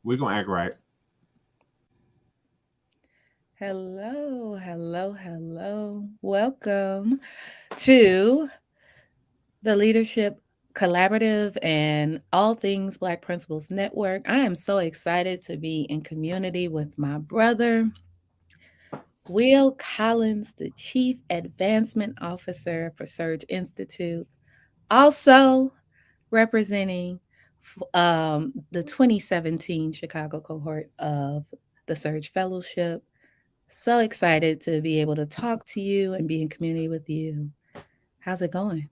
We're gonna act right. Hello, hello, hello. Welcome to the Leadership Collaborative and All Things Black Principles Network. I am so excited to be in community with my brother, Will Collins, the Chief Advancement Officer for Surge Institute, also representing the 2017 Chicago cohort of the Surge Fellowship. So excited to be able to talk to you and be in community with you. How's it going?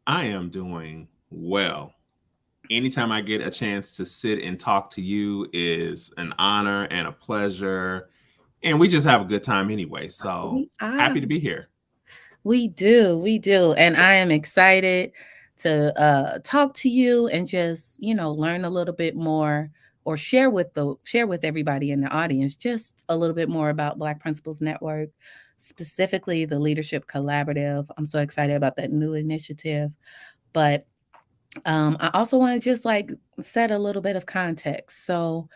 I am doing well. Anytime I get a chance to sit and talk to you is an honor and a pleasure. And we just have a good time anyway. So We are. happy to be here. We do. And I am excited to talk to you and just, learn a little bit more or share with everybody in the audience just a little bit more about Black Principles Network, specifically the Leadership Collaborative. I'm so excited about that new initiative. But I also want to just like set a little bit of context. So,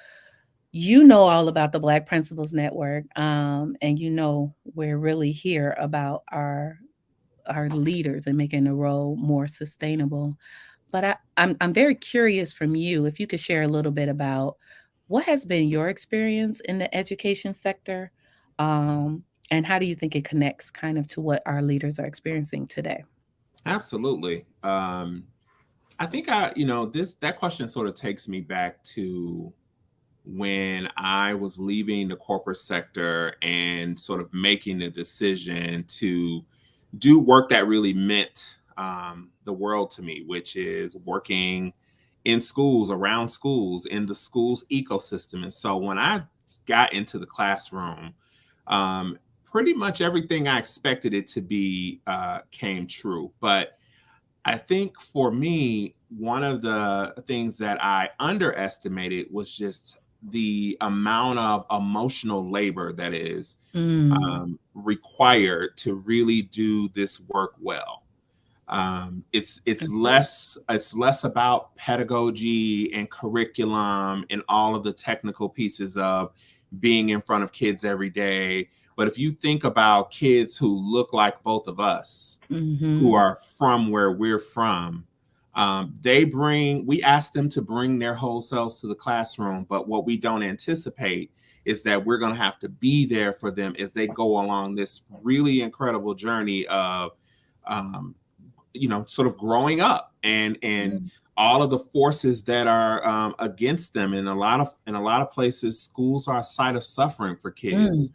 you know all about the Black Principles Network, and we're really here about our leaders and making the role more sustainable. But I'm very curious from you if you could share a little bit about what has been your experience in the education sector, and how do you think it connects kind of to what our leaders are experiencing today? Absolutely. I think this that question sort of takes me back to when I was leaving the corporate sector and sort of making the decision to do work that really meant the world to me, which is working in schools, around schools, in the schools ecosystem. And so when I got into the classroom, um, pretty much everything I expected it to be came true. But I think for me, one of the things that I underestimated was just the amount of emotional labor that is Mm, required to really do this work well. okay. It's less about pedagogy and curriculum and all of the technical pieces of being in front of kids every day. But if you think about kids who look like both of us, who Mm-hmm. are from where we're from, we ask them to bring their whole selves to the classroom, but what we don't anticipate is that we're going to have to be there for them as they go along this really incredible journey of um, sort of growing up and Mm, all of the forces that are against them. In a lot of places, schools are a site of suffering for mm, kids.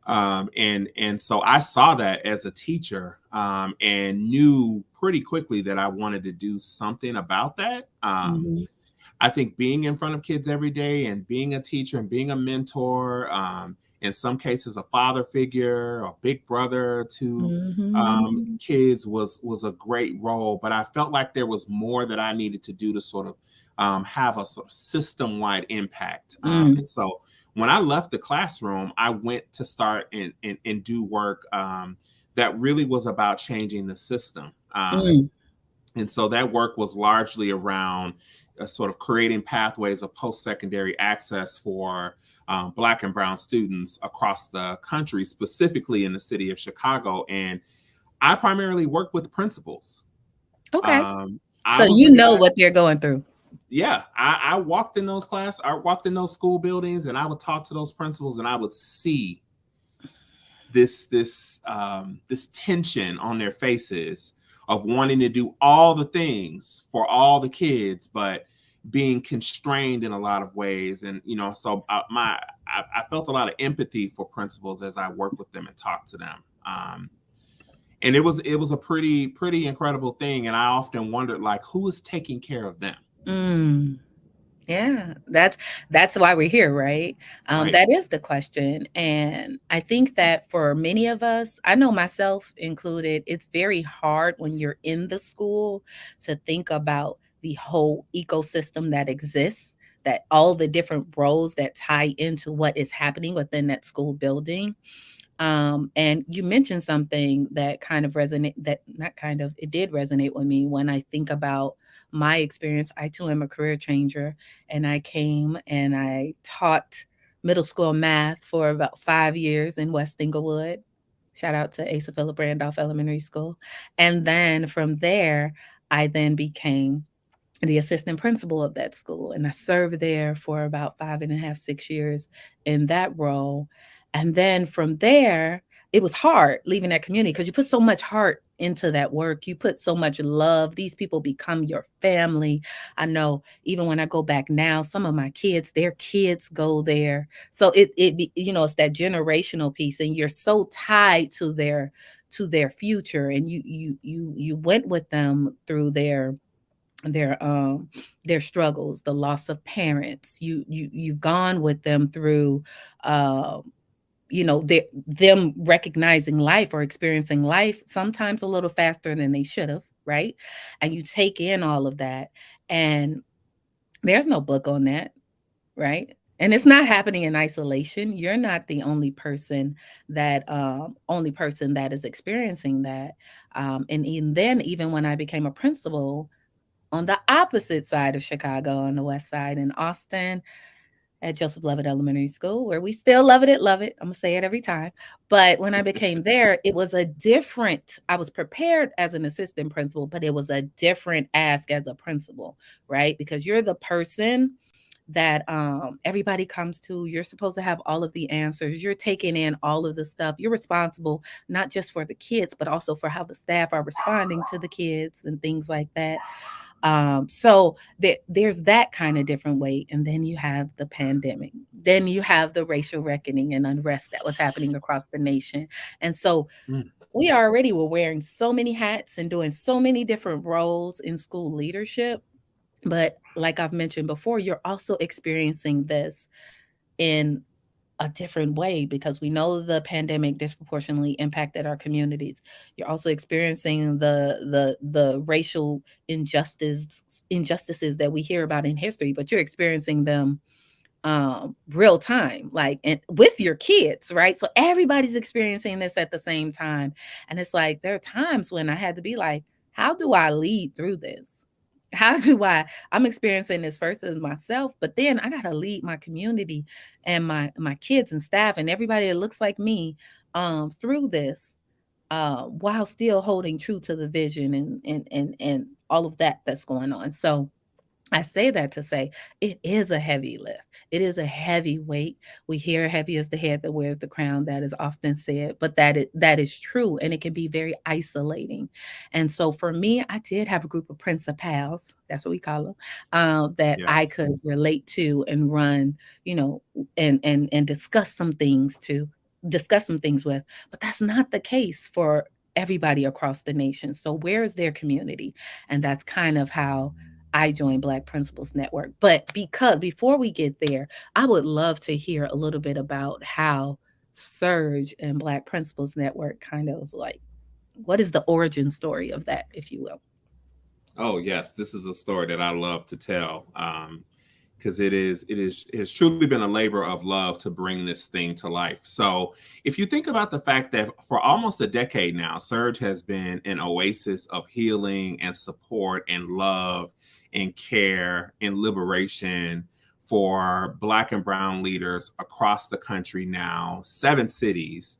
And so I saw that as a teacher, and knew pretty quickly that I wanted to do something about that. mhm, I think being in front of kids every day and being a teacher and being a mentor, in some cases a father figure or big brother to mhm, kids was a great role. But I felt like there was more that I needed to do to sort of have a sort of system wide impact. mm, And so when I left the classroom, I went to start and do work that really was about changing the system. mm, And so that work was largely around sort of creating pathways of post secondary access for Black and Brown students across the country, specifically in the city of Chicago. And I primarily work with principals. okay. I So was the you know guy. what they're going through. Yeah, I I walked in those school buildings, and I would talk to those principals, and I would see this tension on their faces of wanting to do all the things for all the kids, but being constrained in a lot of ways. And so I felt a lot of empathy for principals as I worked with them and talked to them. And it was a pretty incredible thing. And I often wondered, like, who is taking care of them, Mm. Yeah, that's why we're here, right? right? That is the question, and I think that for many of us, I know myself included, it's very hard when you're in the school to think about the whole ecosystem that exists, that all the different roles that tie into what is happening within that school building. And you mentioned something that kind of resonate that not kind of it did resonate with me when I think about my experience. I too am a career changer, and I came and I taught middle school math for about 5 years in West Inglewood. Shout out to Asa Philip Randolph Elementary School. And then from there, I then became the assistant principal of that school. And I served there for about 5.5, 6 years in that role. And then from there, it was hard leaving that community because you put so much heart into that work. You put so much love. These people become your family. I know even when I go back now, some of my kids, their kids go there. So it's that generational piece, and you're so tied to their future, and you went with them through their um their struggles, the loss of parents. You've gone with them through um them recognizing life or experiencing life sometimes a little faster than they should have, right? And you take in all of that, and there's no book on that, right? And it's not happening in isolation. You're not the only person that is experiencing that. And even when I became a principal, on the opposite side of Chicago, on the west side in Austin, at Joseph Levitt Elementary School, where we still love it. I'm gonna say it every time. But when I became there, it was a different, I was prepared as an assistant principal, but it was a different ask as a principal, right? Because you're the person that everybody comes to. You're supposed to have all of the answers. You're taking in all of the stuff. You're responsible not just for the kids, but also for how the staff are responding to the kids and things like that. So there's that kind of different weight. And then you have the pandemic. Then you have the racial reckoning and unrest that was happening across the nation. And so Mm. we already were wearing so many hats and doing so many different roles in school leadership. But like I've mentioned before, you're also experiencing this in a different way because we know the pandemic disproportionately impacted our communities. You're also experiencing the racial injustices that we hear about in history, but you're experiencing them real time, like, and with your kids, right? So everybody's experiencing this at the same time. And it's like there are times when I had to be like, how do I lead through this? How do I'm experiencing this first as myself, but then I gotta lead my community and my kids and staff and everybody that looks like me through this, while still holding true to the vision and all of that that's going on. So I say that to say it is a heavy lift. It is a heavy weight. We hear heavy is the head that wears the crown. That is often said, but that is true, and it can be very isolating. And so for me, I did have a group of principals. That's what we call them, that I Yes. could relate to and run, and discuss some things with. But that's not the case for everybody across the nation. So where is their community? And that's kind of how I joined Black Principals Network. But because before we get there, I would love to hear a little bit about how Surge and Black Principals Network kind of like, what is the origin story of that, if you will? Oh yes, this is a story that I love to tell, because it has truly been a labor of love to bring this thing to life. So if you think about the fact that for almost a decade now, Surge has been an oasis of healing and support and love and care and liberation for Black and Brown leaders across the country now, 7 cities.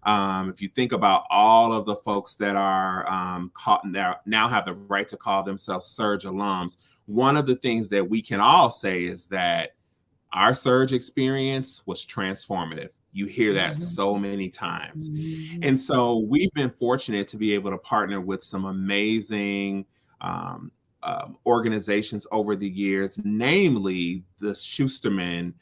If you think about all of the folks that are now have the right to call themselves Surge alums, one of the things that we can all say is that our Surge experience was transformative. You hear that Mhm, so many times. mhm. And so we've been fortunate to be able to partner with some amazing um, organizations over the years, namely the Schusterman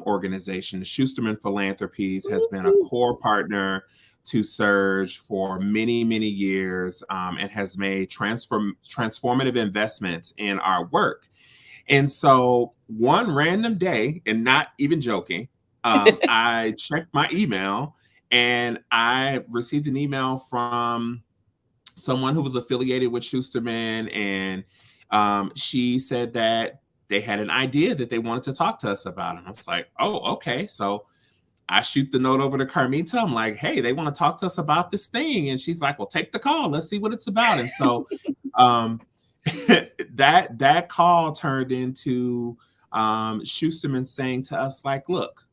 organization. The Schusterman Philanthropies has been a Woo-hoo. core partner to Surge for many, many years, and has made transformative investments in our work. And so one random day, and not even joking, I checked my email and I received an email from someone who was affiliated with Schusterman. And she said that they had an idea that they wanted to talk to us about. And I was like, oh, okay. So I shoot the note over to Carmita. I'm like, hey, they want to talk to us about this thing. And she's like, well, take the call. Let's see what it's about. And so um, that call turned into Schusterman saying to us, like, look,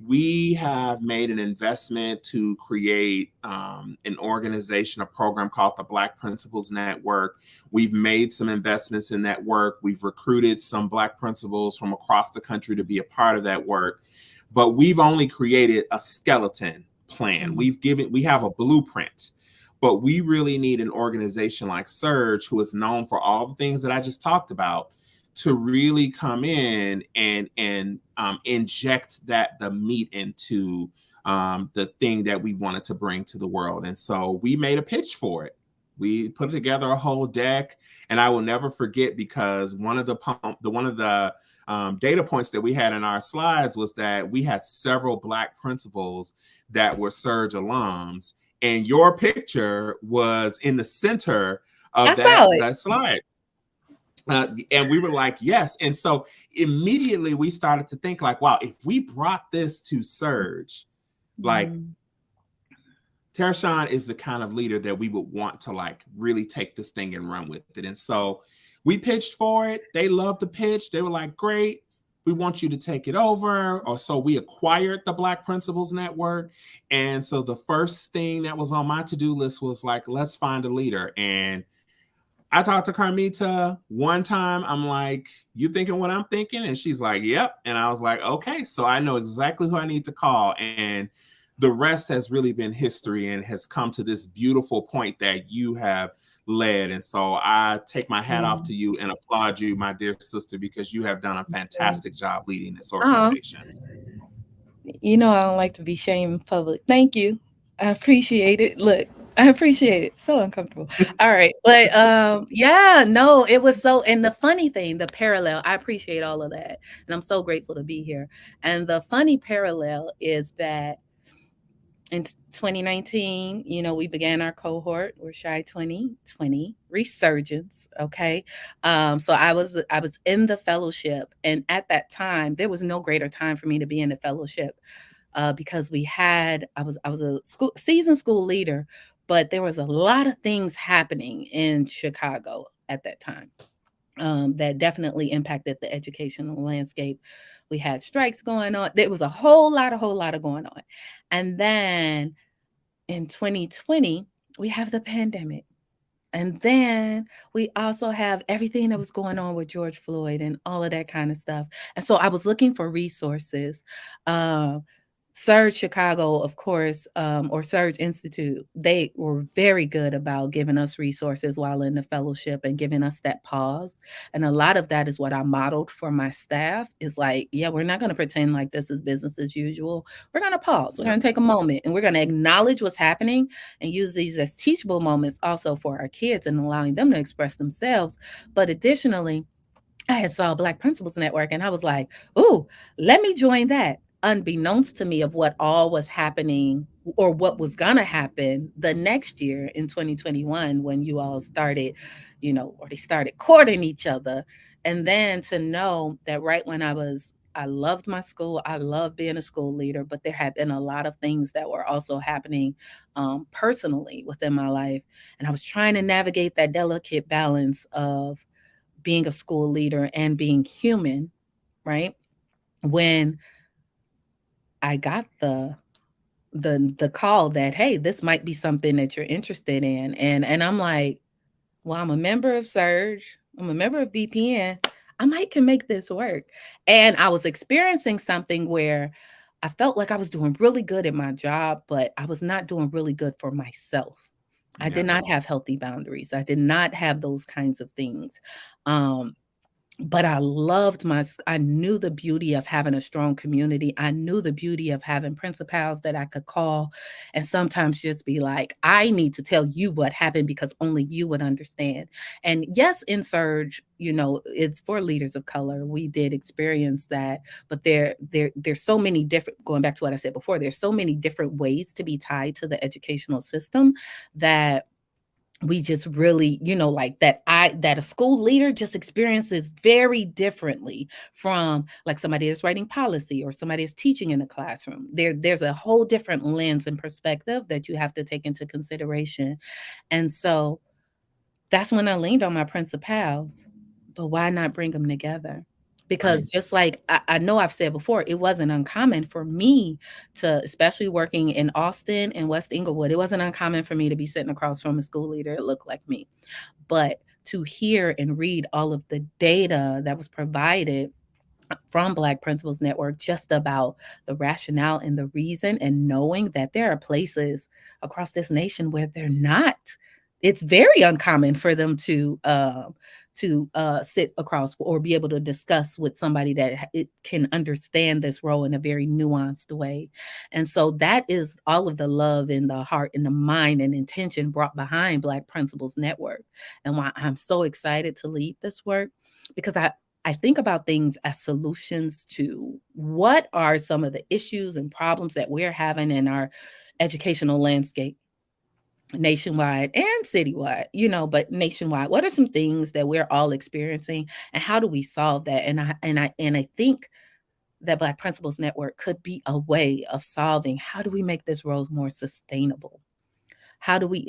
we have made an investment to create an organization, a program called the Black Principals Network. We've made some investments in that work. We've recruited some Black principals from across the country to be a part of that work. But we've only created a skeleton plan. Mhm. We have a blueprint. But we really need an organization like Surge, who is known for all the things that I just talked about, to really come in and inject the meat into the thing that we wanted to bring to the world. And so we made a pitch for it. We put together a whole deck, and I will never forget, because one of the data points that we had in our slides was that we had several Black principals that were Surge alums, and your picture was in the center I of saw it. that slide. And we were like, yes. And so immediately we started to think, like, wow, if we brought this to Surge, like, Mhm. Tershawn is the kind of leader that we would want to, like, really take this thing and run with it. And so we pitched for it. They loved the pitch. They were like, great, we want you to take it over. Or so we acquired the Black Principals Network. And so the first thing that was on my to-do list was like, let's find a leader. And I talked to Carmita one time. I'm like, you thinking what I'm thinking? And she's like, yep. And I was like, okay, so I know exactly who I need to call. And the rest has really been history and has come to this beautiful point that you have led. And so I take my hat off Mhm. to you and applaud you, my dear sister, because you have done a fantastic job leading this Oh, organization. you know I don't like to be shamed in public. Thank you. I appreciate it. Look, I appreciate it. So uncomfortable. All right. But yeah, no, it was so, and the funny thing, the parallel, I appreciate all of that. And I'm so grateful to be here. And the funny parallel is that in 2019, we began our cohort. We're Shy 2020 Resurgence. Okay. So I was in the fellowship, and at that time, there was no greater time for me to be in the fellowship, because I was a seasoned school leader, but there was a lot of things happening in Chicago at that time, that definitely impacted the educational landscape. We had strikes going on. There was a whole lot of going on. And then in 2020, we have the pandemic. And then we also have everything that was going on with George Floyd and all of that kind of stuff. And so I was looking for resources. Um, Surge Chicago, of course, or Surge Institute, they were very good about giving us resources while in the fellowship and giving us that pause. And a lot of that is what I modeled for my staff is like, yeah, we're not going to pretend like this is business as usual. We're going to pause. We're Yep. going to take a moment and we're going to acknowledge what's happening and use these as teachable moments also for our kids and allowing them to express themselves. But additionally, I had saw Black Principals Network and I was like, ooh, let me join that. Unbeknownst to me of what all was happening or what was gonna happen the next year in 2021 when you all started, or they started courting each other. And then to know that right when I loved my school. I loved being a school leader, but there had been a lot of things that were also happening personally within my life. And I was trying to navigate that delicate balance of being a school leader and being human, right? When I got the call that, hey, this might be something that you're interested in. And I'm like, well, I'm a member of Surge, I'm a member of BPN. I might can make this work. And I was experiencing something where I felt like I was doing really good at my job, but I was not doing really good for myself. I did Yeah. not have healthy boundaries. I did not have those kinds of things. Um, but I knew the beauty of having a strong community. I knew the beauty of having principals that I could call and sometimes just be like, I need to tell you what happened because only you would understand. And yes, in Surge, it's for leaders of color. We did experience that, but there's so many different, going back to what I said before, there's so many different ways to be tied to the educational system that we just really, like that a school leader just experiences very differently from like somebody that's writing policy or somebody that's teaching in a classroom. There's a whole different lens and perspective that you have to take into consideration. And so That's when I leaned on my principals. But why not bring them together? Because Right. just like I know I've said before, it wasn't uncommon for me to, especially working in Austin and West Inglewood, it wasn't uncommon for me to be sitting across from a school leader that looked like me. But to hear and read all of the data that was provided from Black Principals Network just about the rationale and the reason, and knowing that there are places across this nation where they're not. It's very uncommon for them to sit across or be able to discuss with somebody that it can understand this role in a very nuanced way. And so that is all of the love and the heart and the mind and intention brought behind Black Principals Network, and why I'm so excited to lead this work, because I think about things as solutions to what are some of the issues and problems that we're having in our educational landscape nationwide and citywide, but nationwide. What are some things that we're all experiencing, and how do we solve that? And I think that Black Principals Network could be a way of solving, how do we make this role more sustainable? How do we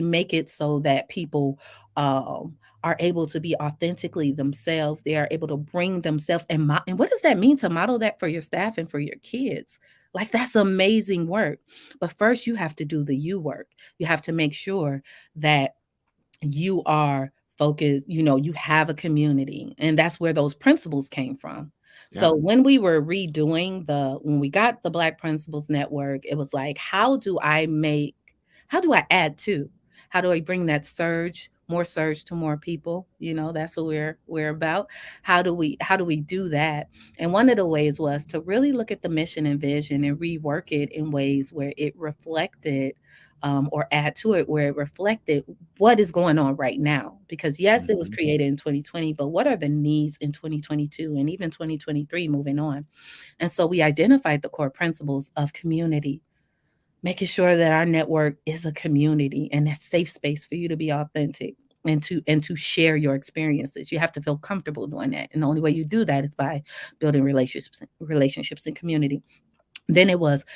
make it so that people are able to be authentically themselves? They are able to bring themselves, and what does that mean to model that for your staff and for your kids? Like, that's amazing work. But first, you have to do the you work. You have to make sure that you are focused, you have a community, and that's where those principles came from. So Yep. when we got the Black Principals Network, it was like, how do I add to? How do I bring that more surge to more people? That's what we're about. How do we do that? And one of the ways was to really look at the mission and vision and rework it in ways where it reflected, or add to it where it reflected what is going on right now. Because yes, it was Mhm. created in 2020, but what are the needs in 2022 and even 2023 moving on? And so we identified the core principles of community, making sure that our network is a community and a safe space for you to be authentic and to share your experiences. You have to feel comfortable doing that. And the only way you do that is by building relationships and community. Then it was,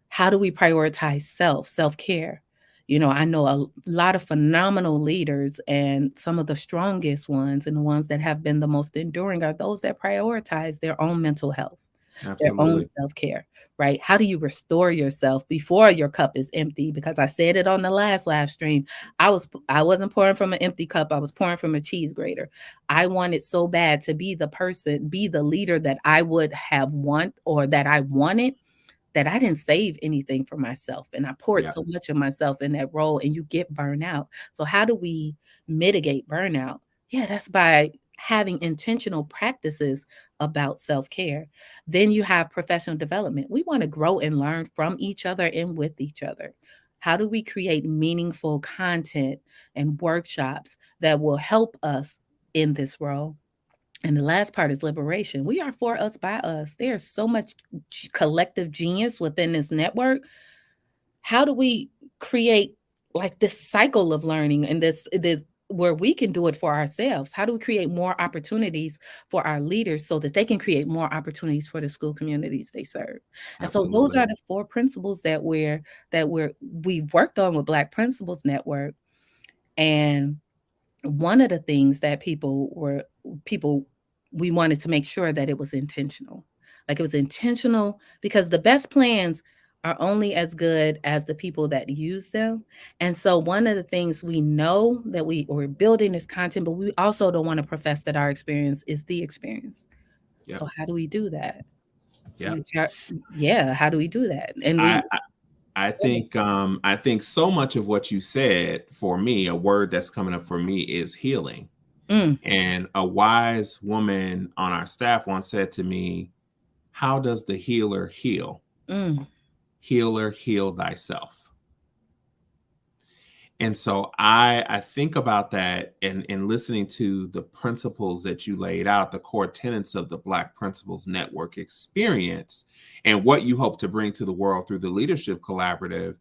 how do we prioritize self-care? I know a lot of phenomenal leaders, and some of the strongest ones and the ones that have been the most enduring are those that prioritize their own mental health, their own Absolutely. self-care, right? How do you restore yourself before your cup is empty? Because I said it on the last live stream. I wasn't pouring from an empty cup. I was pouring from a cheese grater. I wanted so bad to be the leader that I would have that I wanted, that I didn't save anything for myself, and I poured Yep. so much of myself in that role, and you get burnout. So how do we mitigate burnout? Yeah, that's by having intentional practices about self-care. Then you have professional development. We want to grow and learn from each other and with each other. How do we create meaningful content and workshops that will help us in this role? And the last part is liberation. We are for us by us. There's so much collective genius within this network. How do we create like this cycle of learning and this where we can do it for ourselves? How do we create more opportunities for our leaders so that they can create more opportunities for the school communities they serve? And so those Absolutely. are the four principles we've worked on with Black Principals Network. And one of the things that people we wanted to make sure that it was intentional. Like, it was intentional, because the best plans are only as good as the people that use them. And so one of the things we know that we're building this content, but we also don't want to profess that our experience is the experience. Yep. So how do we do that? Yep. You char- yeah, how do we do that? And I, we I I think so much of what you said, for me, a word that's coming up for me is healing. mm, And a wise woman on our staff once said to me, "How does the healer heal? mm, Healer, heal thyself." And so I think about that, and listening to the principles that you laid out, the core tenets of the Black Principals Network experience, and what you hope to bring to the world through the Leadership Collaborative.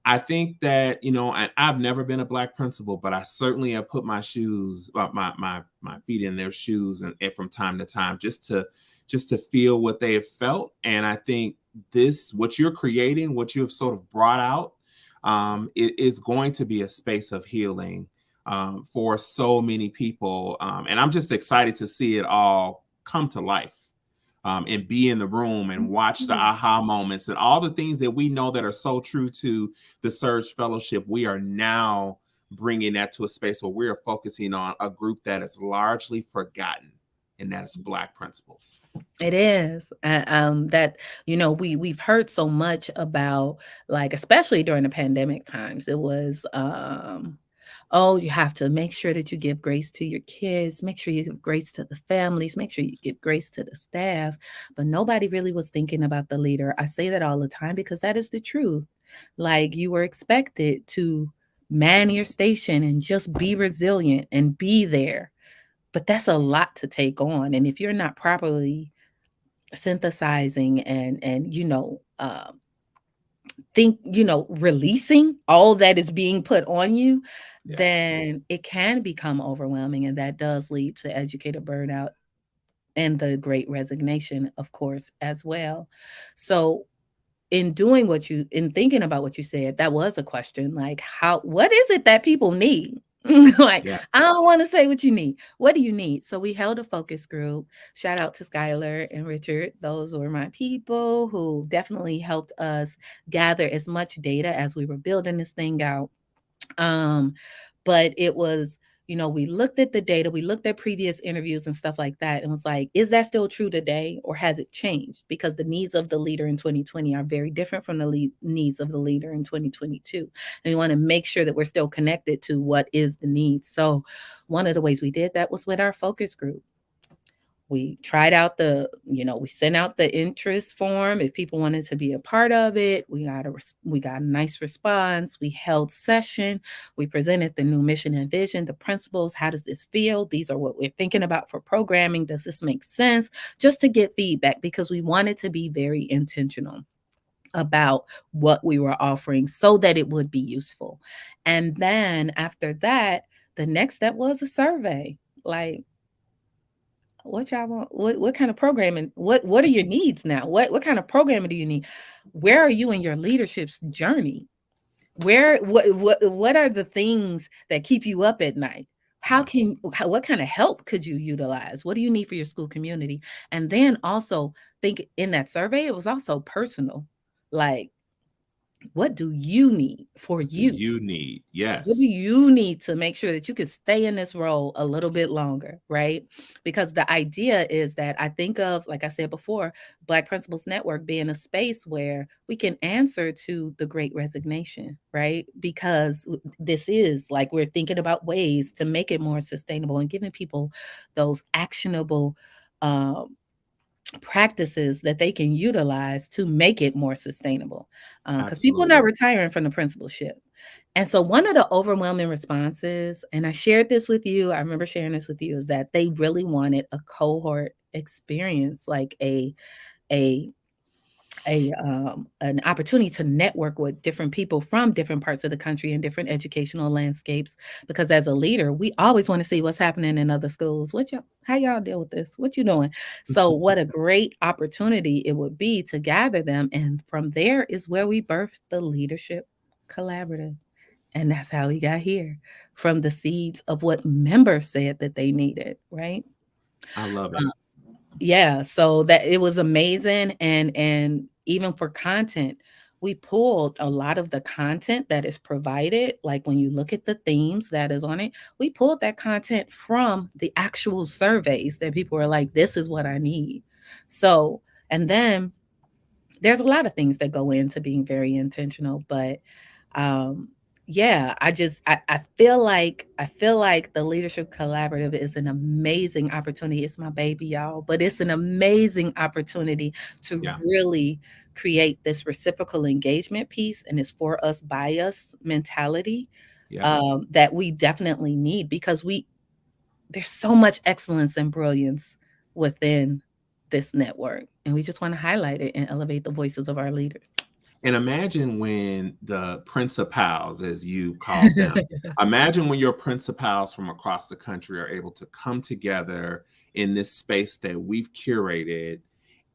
I think that, and I've never been a Black principal, but I certainly have put my feet in their shoes, and from time to time, just to feel what they have felt. And I think what you're creating, what you have sort of brought out, it is going to be a space of healing for so many people. And I'm just excited to see it all come to life, and be in the room and watch the aha moments and all the things that we know that are so true to the Surge Fellowship. We are now bringing that to a space where we're focusing on a group that is largely forgotten, and that is Black principals. It is. That, we've heard so much about, like, especially during the pandemic times, it was, oh, you have to make sure that you give grace to your kids, make sure you give grace to the families, make sure you give grace to the staff. But nobody really was thinking about the leader. I say that all the time because that is the truth. Like, you were expected to man your station and just be resilient and be there. But that's a lot to take on. And if you're not properly synthesizing and releasing all that is being put on you, Yes. then it can become overwhelming, and that does lead to educator burnout and the great resignation, of course, as well. So in thinking about what you said, that was a question, like, what is it that people need? Like, Yeah. I don't want to say what you need. What do you need? So we held a focus group. Shout out to Skylar and Richard. Those were my people who definitely helped us gather as much data as we were building this thing out. Um, but it was, we looked at the data, we looked at previous interviews and stuff like that, and was like, is that still true today, or has it changed? Because the needs of the leader in 2020 are very different from the needs of the leader in 2022. And we want to make sure that we're still connected to what is the need. So one of the ways we did that was with our focus group. We tried out we sent out the interest form if people wanted to be a part of it. We got a nice response. We held session. We presented the new mission and vision, the principles. How does this feel? These are what we're thinking about for programming. Does this make sense? Just to get feedback, because we wanted to be very intentional about what we were offering so that it would be useful. And then after that, the next step was a survey. Like, what y'all want? What kind of programming? What are your needs now? What kind of programming do you need? Where are you in your leadership's journey? What are the things that keep you up at night? What kind of help could you utilize? What do you need for your school community? And then also think, in that survey, it was also personal. Like, what do you need for What do you? you need? What do Yes. you need to make sure that you can stay in this role a little bit longer, right? Because the idea is that I think of, like I said before, Black Principals Network being a space where we can answer to the great resignation, right? Because this is like, we're thinking about ways to make it more sustainable and giving people those actionable practices that they can utilize to make it more sustainable. Because people are not Absolutely. retiring from the principalship. And so one of the overwhelming responses, and I shared this with you, I remember sharing this with you, is that they really wanted a cohort experience, like a an opportunity to network with different people from different parts of the country and different educational landscapes. Because as a leader, we always want to see what's happening in other schools. How y'all deal with this? What you doing? So what a great opportunity it would be to gather them. And from there is where we birthed the Leadership Collaborative. And that's how we got here, from the seeds of what members said that they needed, right? I love it. Yeah, so that it was amazing. And even for content, we pulled a lot of the content that is provided. Like, when you look at the themes that is on it, we pulled that content from the actual surveys that people were like, this is what I need. So, and then there's a lot of things that go into being very intentional, but um yeah, I feel like the Leadership Collaborative is an amazing opportunity. It's my baby, y'all, but it's an amazing opportunity to Yeah. really create this reciprocal engagement piece, and it's for us by us mentality, Yeah. that we definitely need, because there's so much excellence and brilliance within this network, and we just want to highlight it and elevate the voices of our leaders. And imagine when the principals, as you called them, imagine when your principals from across the country are able to come together in this space that we've curated,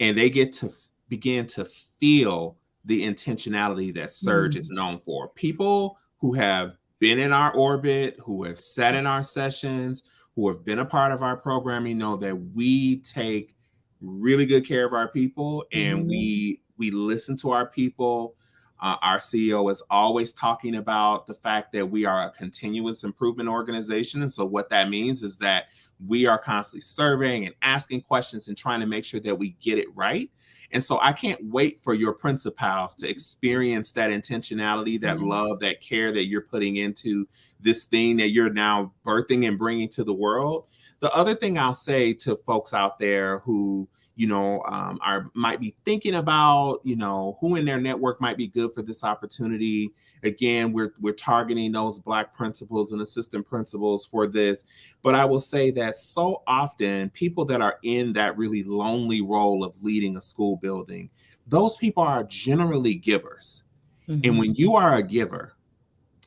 and they get to begin to feel the intentionality that Surge is Mm, known for. People who have been in our orbit, who have sat in our sessions, who have been a part of our programming know that we take really good care of our people, and Mhm. we listen to our people. Our CEO is always talking about the fact that we are a continuous improvement organization. And so, what that means is that we are constantly surveying and asking questions and trying to make sure that we get it right. And so, I can't wait for your principals to experience that intentionality, that Mhm. love, that care that you're putting into this thing that you're now birthing and bringing to the world. The other thing I'll say to folks out there who are might be thinking about who in their network might be good for this opportunity. Again, we're targeting those Black principals and assistant principals for this, but I will say that so often people that are in that really lonely role of leading a school building, those people are generally givers. And Mhm. when you are a giver,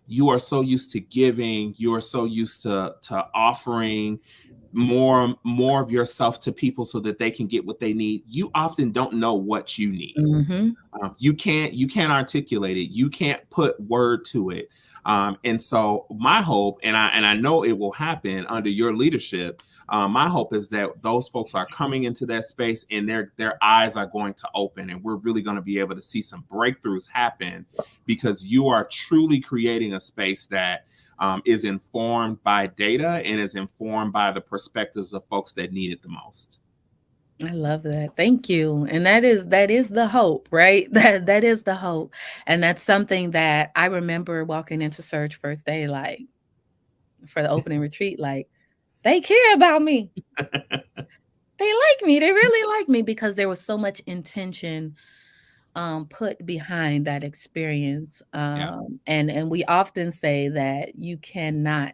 you are so used to giving, you are so used to offering more of yourself to people so that they can get what they need. You often don't know what you need. Mhm. You can't articulate it. You can't put word to it. And so my hope, and I know it will happen under your leadership. My hope is that those folks are coming into that space and their eyes are going to open, and we're really going to be able to see some breakthroughs happen because you are truly creating a space that is informed by data and is informed by the perspectives of folks that need it the most. I love that. Thank you. And that is the hope, right? That is the hope. And that's something that I remember walking into Surge first day, like for the opening retreat, like they care about me. They like me. They really like me because there was so much intention put behind that experience. Yeah, And we often say that you cannot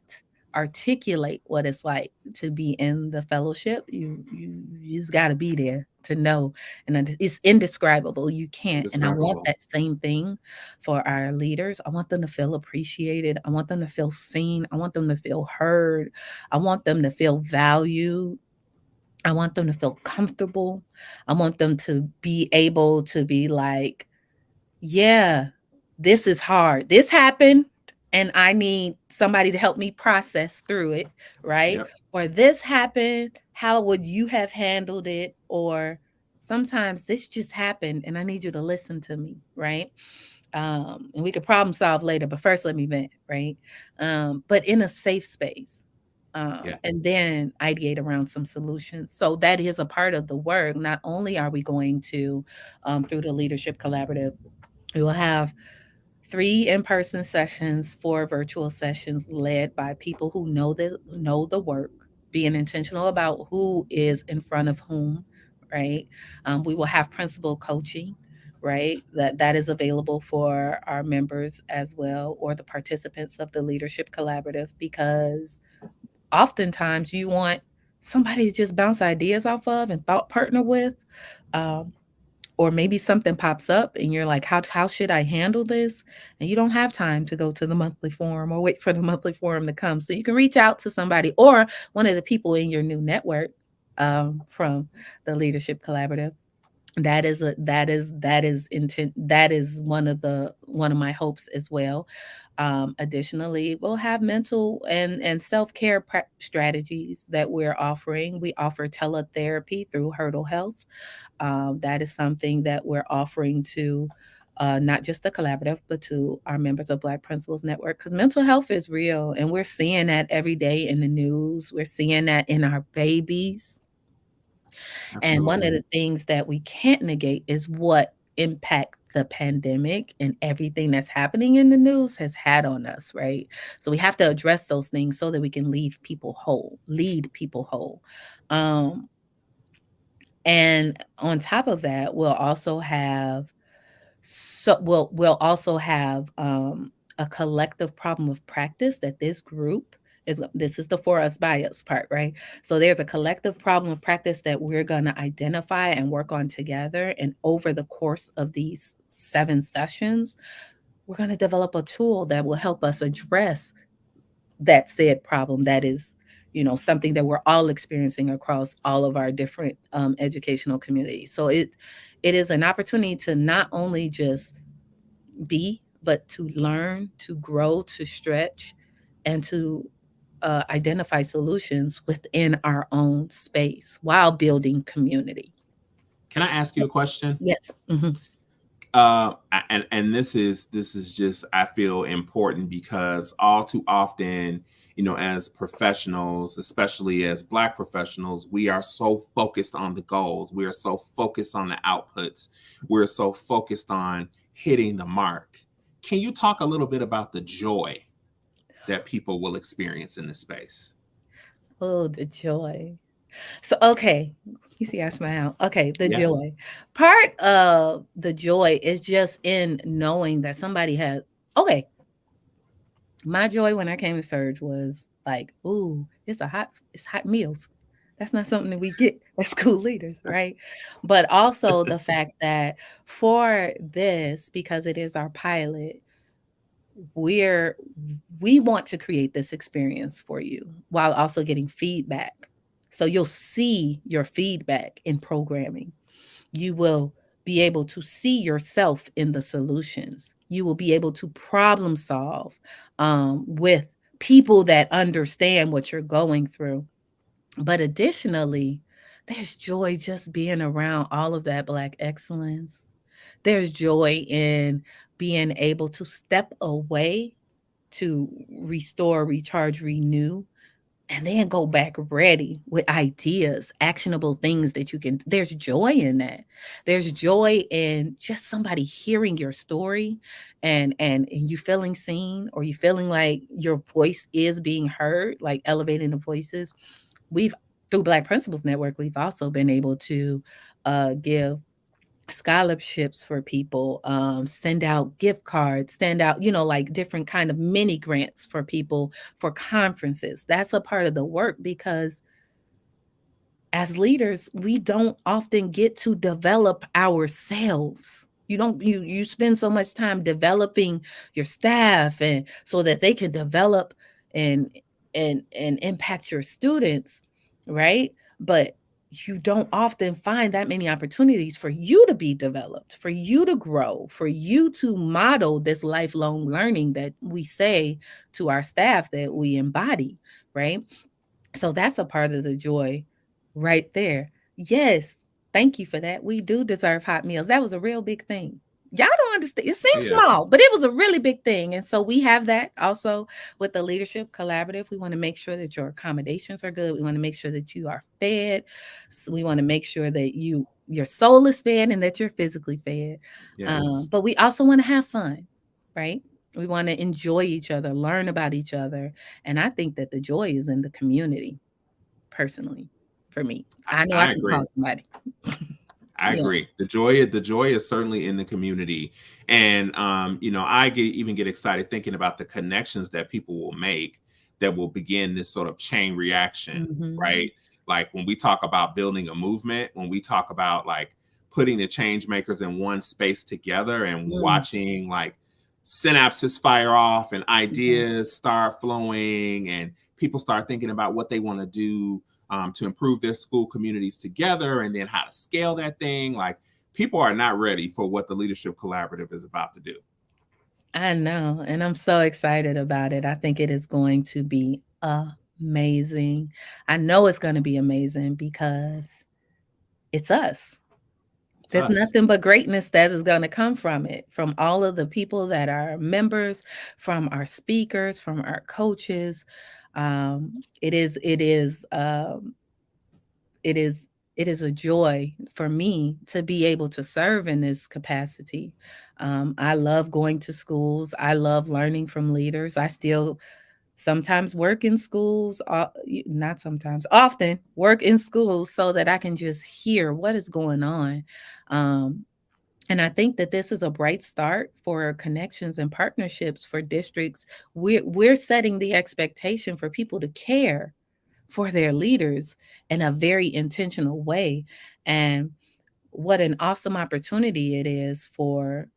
articulate what it's like to be in the fellowship. You just got to be there to know, and it's indescribable. You can't. And I want indescribable. that same thing for our leaders. I want them to feel appreciated. I want them to feel seen. I want them to feel heard. I want them to feel valued. I want them to feel comfortable. I want them to be able to be like, yeah, this is hard. This happened, and I need somebody to help me process through it, right? Yep. Or this happened. How would you have handled it? Or sometimes this just happened, and I need you to listen to me, right? And we could problem solve later, but first let me vent, right? But in a safe space. Yeah. And then ideate around some solutions. So that is a part of the work. Not only are we going to, through the Leadership Collaborative, we will have 3 in-person sessions, 4 virtual sessions led by people who know the work, being intentional about who is in front of whom, right? We will have principal coaching, right? That is available for our members as well, or the participants of the Leadership Collaborative, because oftentimes you want somebody to just bounce ideas off of and thought partner with. Um, or maybe something pops up and you're like, how should I handle this? And you don't have time to go to the monthly forum or wait for the monthly forum to come. So you can reach out to somebody or one of the people in your new network, from the Leadership Collaborative. That is intent. That is one of my hopes as well. Additionally, we'll have mental and self-care strategies that we're offering. We offer teletherapy through Hurdle Health. That is something that we're offering to, not just the collaborative, but to our members of Black Principals Network, because mental health is real, and we're seeing that every day in the news. We're seeing that in our babies. And one of Absolutely. the things that we can't negate is what impact the pandemic and everything that's happening in the news has had on us, right? So we have to address those things so that we can lead people whole. Um, and on top of that, we'll also have a collective problem of practice that this group this is the for us by us part, right? So there's a collective problem of practice that we're going to identify and work on together. And over the course of these 7 sessions, we're going to develop a tool that will help us address that said problem that is, something that we're all experiencing across all of our different educational communities. So it is an opportunity to not only just be but to learn, to grow, to stretch, and to identify solutions within our own space while building community. Can I ask you a question? Yes. Hmm. And this is just, I feel, important because all too often, as professionals, especially as Black professionals, we are so focused on the goals, we are so focused on the outputs, we're so focused on hitting the mark. Can you talk a little bit about the joy that people will experience in this space? Oh, the joy. So, okay, you see, I smile. Okay, the Yes. joy. Part of the joy is just in knowing that somebody has. Okay, my joy when I came to Surge was like, ooh, it's hot meals. That's not something that we get as school leaders, right? But also the fact that for this, because it is our pilot, we're we want to create this experience for you while also getting feedback. So you'll see your feedback in programming. You will be able to see yourself in the solutions. You will be able to problem solve with people that understand what you're going through. But additionally, there's joy just being around all of that Black excellence. There's joy in being able to step away to restore, recharge, renew, and then go back ready with ideas, actionable things that you can. There's joy in that. There's joy in just somebody hearing your story and you feeling seen, or you feeling like your voice is being heard, like elevating the voices. We've Through Black Principals Network, we've also been able to give scholarships for people, send out gift cards, send out, like different kind of mini grants for people for conferences. That's a part of the work because as leaders, we don't often get to develop ourselves. You spend so much time developing your staff and so that they can develop and and impact your students, right? But you don't often find that many opportunities for you to be developed, for you to grow, for you to model this lifelong learning that we say to our staff that we embody, right? So that's a part of the joy right there. Yes, thank you for that. We do deserve hot meals. That was a real big thing. Y'all don't understand. It seems Yeah. small, but it was a really big thing. And so we have that also with the Leadership Collaborative. We want to make sure that your accommodations are good. We want to make sure that you are fed. So we want to make sure that your soul is fed and that you're physically fed. Yes. But we also want to have fun, right? We want to enjoy each other, learn about each other, and I think that the joy is in the community, personally, for me. I know I I can call agree. somebody. I Yeah. agree. The joy is certainly in the community, and I even get excited thinking about the connections that people will make that will begin this sort of chain reaction, Mhm. right? Like when we talk about building a movement, when we talk about like putting the change makers in one space together and Mm, watching like synapses fire off and yeah. ideas start flowing and people start thinking about what they want to do to improve their school communities together and then how to scale that thing. Like people are not ready for what the Leadership Collaborative is about to do. I know, and I'm so excited about it. I think it is going to be amazing. I know it's gonna be amazing because it's us. It's There's us. nothing but greatness that is gonna come from it, from all of the people that are members, from our speakers, from our coaches. It is it is a joy for me to be able to serve in this capacity. I love going to schools. I love learning from leaders. I still sometimes work in schools, not sometimes, often work in schools so that I can just hear what is going on. Um, and I think that this is a bright start for connections and partnerships for districts. We're setting the expectation for people to care for their leaders in a very intentional way. And what an awesome opportunity it is for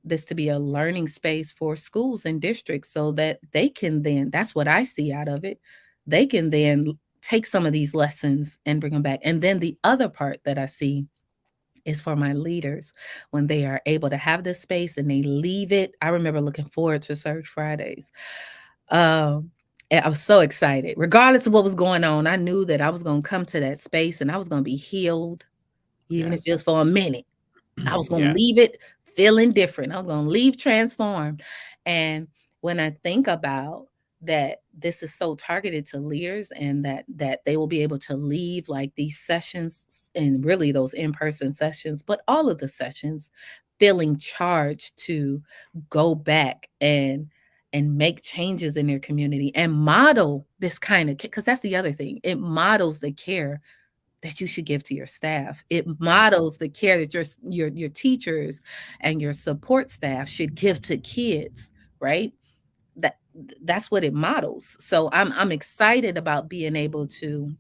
this to be a learning space for schools and districts so that they can then, that's what I see out of it, they can then take some of these lessons and bring them back. And then the other part that I see is for my leaders when they are able to have this space and they leave it. I remember looking forward to Surge Fridays. Um, and I was so excited. Regardless of what was going on, I knew that I was going to come to that space and I was going to be healed, even if it Yes. was for a minute. I was going to Yes. leave it feeling different. I was going to leave transformed. And when I think about that, this is so targeted to leaders, and that they will be able to leave like these sessions and really those in-person sessions, but all of the sessions feeling charged to go back and make changes in their community and model this kind of, because that's the other thing. It models the care that you should give to your staff. It models the care that your teachers and your support staff should give to kids, right? That that's what it models. So I'm excited about being able to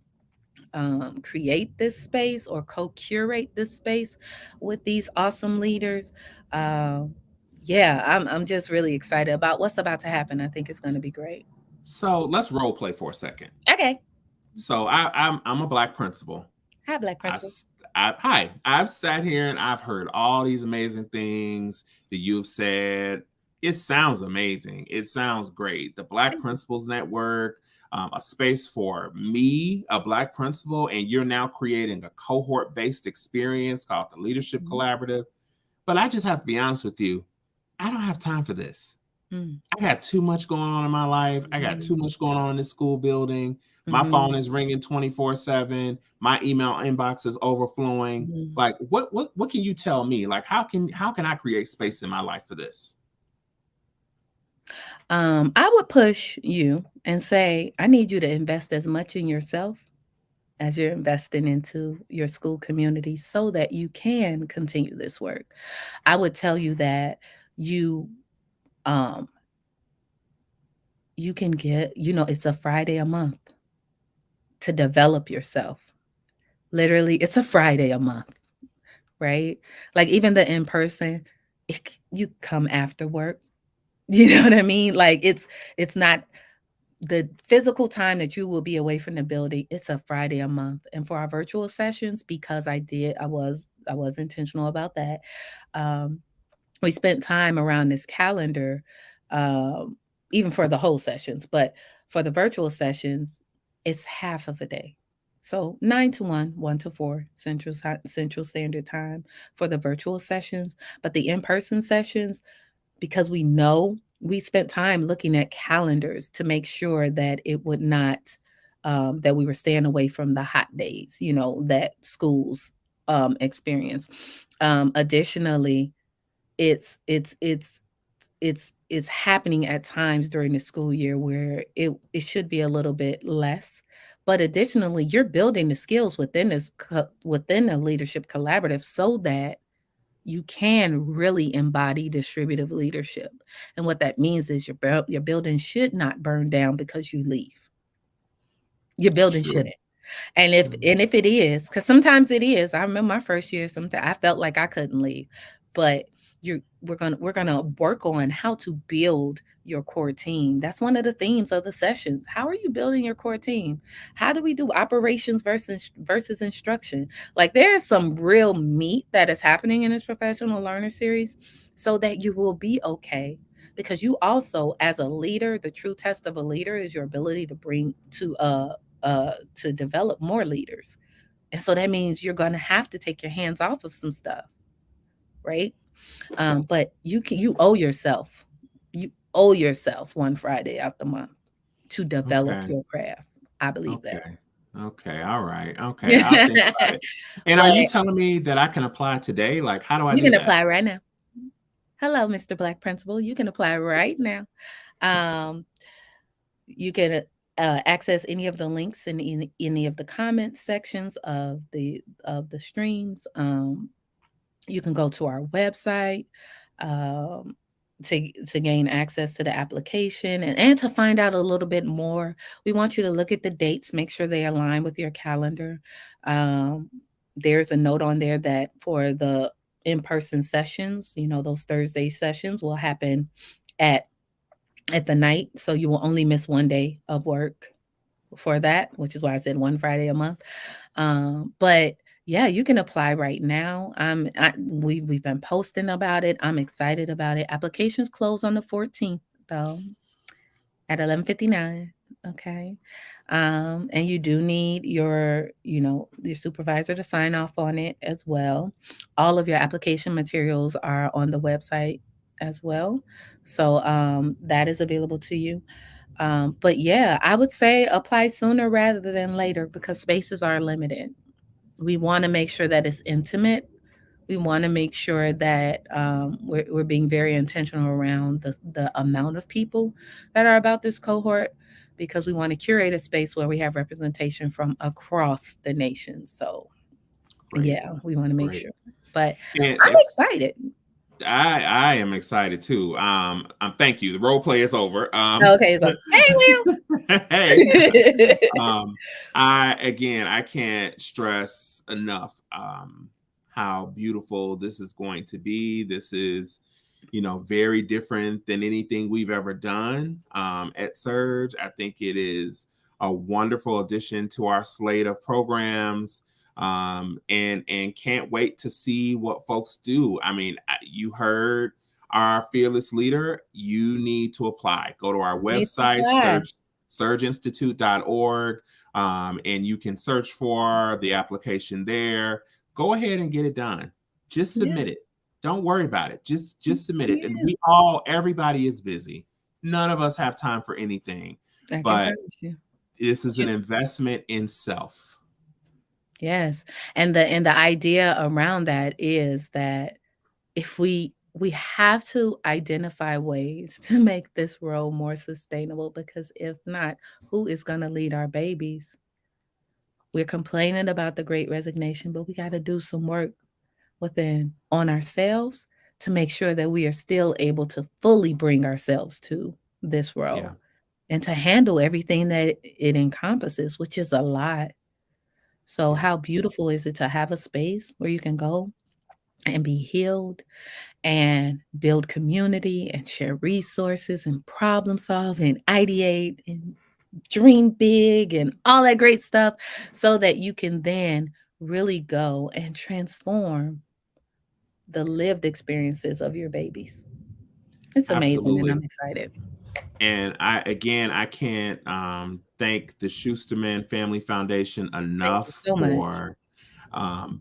create this space or co-curate this space with these awesome leaders. Um, yeah, I'm just really excited about what's about to happen. I think it's going to be great. So let's role play for a second. Okay, So I'm a black principal. hi, Black I, Principal. hi. I've sat here and I've heard all these amazing things that you've said. It sounds amazing. It sounds great. The Black Principals Network, a space for me, a Black principal, and you're now creating a cohort based experience called the Leadership Mhm. Collaborative. But I just have to be honest with you. I don't have time for this. Mm. I got too much going on in my life. I got too Mhm. much going on in this school building. My phone Mhm. is ringing 24/7. My email inbox is overflowing. Mhm. Like what can you tell me? Like how can I create space in my life for this? I would push you and say, I need you to invest as much in yourself as you're investing into your school community so that you can continue this work. I would tell you that you um you can get, it's a Friday a month to develop yourself. Literally, it's a Friday a month, right? Like even the in person, you come after work. You know what I mean? Like it's not the physical time that you will be away from the building. It's a Friday a month. And for our virtual sessions, because I was intentional about that. Um, we spent time around this calendar, um, even for the whole sessions, but for the virtual sessions, it's half of a day. So 9 to 1, 1 to 4 Central Standard Time for the virtual sessions, but the in-person sessions, because we spent time looking at calendars to make sure that it would not that we were staying away from the hot days, that schools experience. Additionally, it's it's it's it's happening at times during the school year where it should be a little bit less. But additionally, you're building the skills within the leadership collaborative so that you can really embody distributive leadership. And what that means is your building should not burn down because you leave. Your building True. shouldn't. And if Mhm. and if it is, because sometimes it is. I remember my first year, sometimes I felt like I couldn't leave. But we're gonna work on how to build your core team. That's one of the themes of the sessions. How are you building your core team? How do we do operations versus instruction? Like there is some real meat that is happening in this professional learner series so that you will be okay. Because you also, as a leader, the true test of a leader is your ability to bring to develop more leaders. And so that means you're going to have to take your hands off of some stuff, right? But you owe yourself. You owe yourself one Friday out the month to develop Okay. your craft. I believe that. Okay. Okay. All right. Okay. I'll think about it. And are But you telling me that I can apply today? Like how do I you do can that? apply right now. Hello, Mr. Black Principal. You can apply right now. Um, you can access any of the links in any of the comment sections of the streams. You can go to our website um, to gain access to the application and to find out a little bit more. We want you to look at the dates, make sure they align with your calendar. Um, there's a note on there that for the in-person sessions, those Thursday sessions will happen at at the night, so you will only miss one day of work for that, which is why I said one Friday a month. But Yeah, you can apply right now. We've been posting about it. I'm excited about it. Applications close on the 14th though at 11:59. Okay. And you do need your supervisor to sign off on it as well. All of your application materials are on the website as well. So that is available to you. But yeah, I would say apply sooner rather than later because spaces are limited. We want to make sure that it's intimate. We want to make sure that we're being very intentional around the amount of people that are about this cohort because we want to curate a space where we have representation from across the nation. So, Great, yeah, we want to make great. sure. But And I'm if excited. I am excited too. Thank you. The role play is over. Okay, so hey, Hey, Will. um, I can't stress enough how beautiful this is going to be. This is, very different than anything we've ever done at Surge. I think it is a wonderful addition to our slate of programs. And can't wait to see what folks do. I mean, you heard our fearless leader. You need to apply. Go to our Need to website, apply. surgeinstitute.org, and you can search for the application there. Go ahead and get it done. Just Yeah, submit it. Don't worry about it. Just submit it. And yeah, everybody is busy. None of us have time for anything. I can But promise you. this is You an investment in self. Yes. And the idea around that is that if we have to identify ways to make this role more sustainable because if not, who is going to lead our babies? We're complaining about the great resignation, but we got to do some work within on ourselves to make sure that we are still able to fully bring ourselves to this Yeah. role and to handle everything that it encompasses, which is a lot. So, Yeah. how beautiful is it to have a space where you can go and be healed and build community and share resources and problem solve and ideate and dream big and all that great stuff so that you can then really go and transform the lived experiences of your babies. It's amazing and Absolutely. I'm excited. And I can't thank the Schusterman Family Foundation Thank you enough so much. for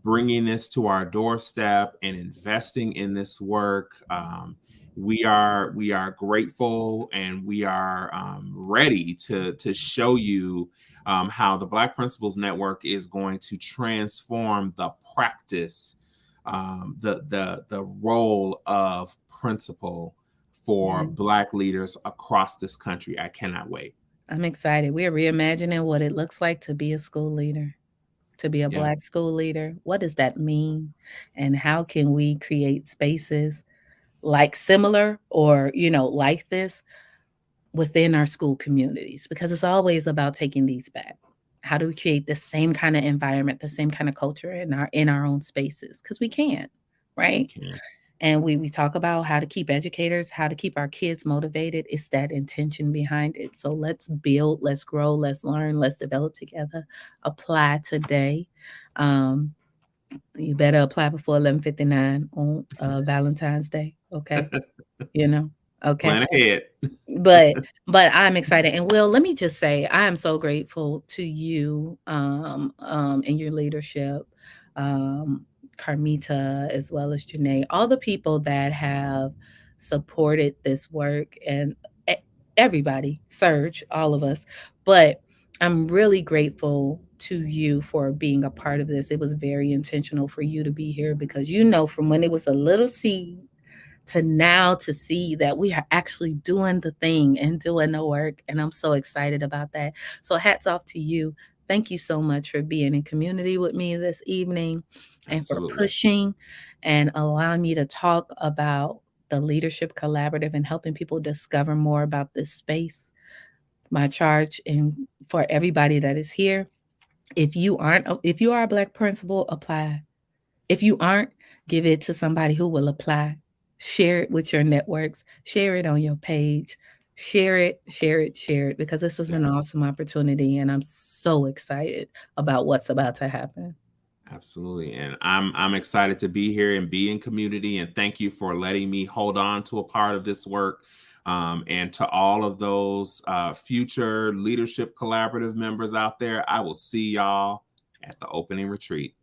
bringing this to our doorstep and investing in this work. We are grateful, and we are ready to show you how the Black Principals Network is going to transform the practice, the role of principal for Yeah, Black leaders across this country. I cannot wait. I'm excited. We're reimagining what it looks like to be a school leader, to be a Yeah, Black school leader. What does that mean? And how can we create spaces like similar or, like this within our school communities? Because it's always about taking these back. How do we create the same kind of environment, the same kind of culture in our own spaces? Because we can, we right? can. And we talk about how to keep educators, how to keep our kids motivated. It's that intention behind it. So let's build, let's grow, let's learn, let's develop together. Apply today. Um, you better apply before 11:59 on Valentine's Day. Okay, you know. Okay. Plan ahead. But but I'm excited, and Will, let me just say, I am so grateful to you, and your leadership, um, Carmita, as well as Janae, all the people that have supported this work, and e everybody, Serge, all of us, but I'm really grateful to you for being a part of this. It was very intentional for you to be here because from when it was a little seed to now to see that we are actually doing the thing and doing the work. And I'm so excited about that. So, hats off to you. Thank you so much for being in community with me this evening and for Absolutely. pushing and allowing me to talk about the Leadership Collaborative and helping people discover more about this space. My charge and for everybody that is here, if you are a Black principal, apply. If you aren't, give it to somebody who will apply. Share it with your networks. Share it on your page. Share it, share it, share it, because this is an Yes. awesome opportunity and I'm so excited about what's about to happen. Absolutely. And I'm excited to be here and be in community. And thank you for letting me hold on to a part of this work. And to all of those future leadership collaborative members out there, I will see y'all at the opening retreat.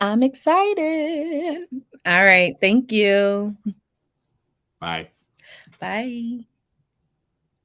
I'm excited. All right. Thank you. Bye. Bye.